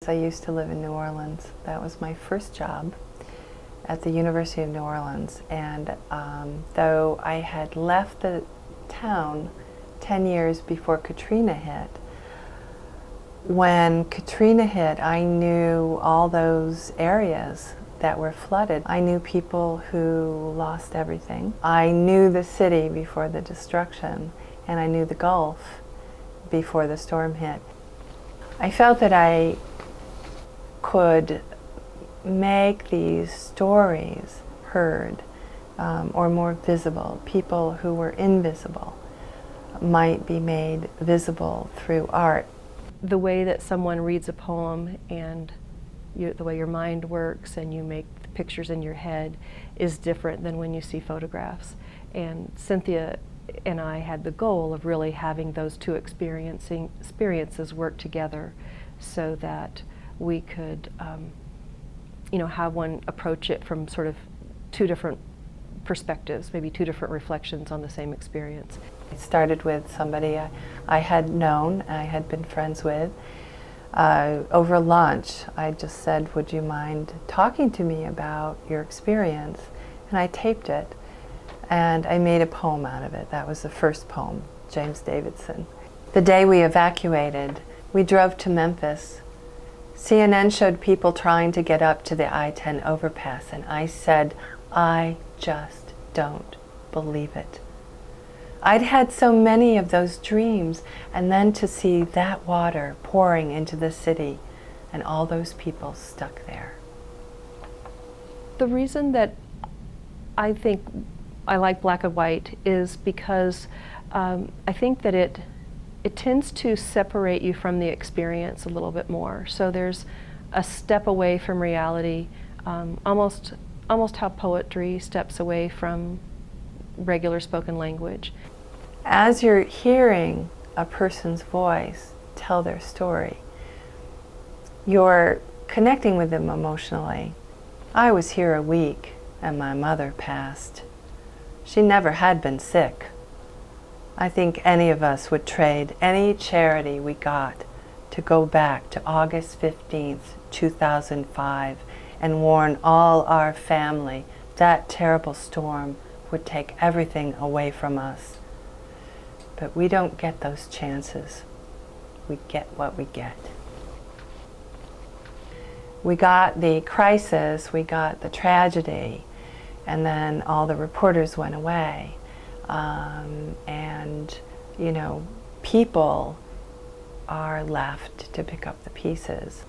I used to live in New Orleans. That was my first job at the University of New Orleans. And though I had left the town 10 years before Katrina hit, when Katrina hit, I knew all those areas that were flooded. I knew people who lost everything. I knew the city before the destruction, and I knew the Gulf before the storm hit. I felt that I could make these stories heard or more visible. People who were invisible might be made visible through art. The way that someone reads a poem and the way your mind works and you make pictures in your head is different than when you see photographs. And Cynthia and I had the goal of really having those two experiences work together so that we could have one approach it from sort of two different perspectives, maybe two different reflections on the same experience. It started with somebody I had known, I had been friends with. Over lunch, I just said, would you mind talking to me about your experience? And I taped it, and I made a poem out of it. That was the first poem, James Davidson. The day we evacuated, we drove to Memphis. CNN showed people trying to get up to the I-10 overpass, and I said, I just don't believe it. I'd had so many of those dreams, and then to see that water pouring into the city and all those people stuck there. The reason that I think I like black and white is because I think that it tends to separate you from the experience a little bit more. So there's a step away from reality, almost how poetry steps away from regular spoken language. As you're hearing a person's voice tell their story, you're connecting with them emotionally. I was here a week and my mother passed. She never had been sick. I think any of us would trade any charity we got to go back to August 15th, 2005 and warn all our family that terrible storm would take everything away from us. But we don't get those chances. We get what we get. We got the crisis, we got the tragedy, and then all the reporters went away. And, people are left to pick up the pieces.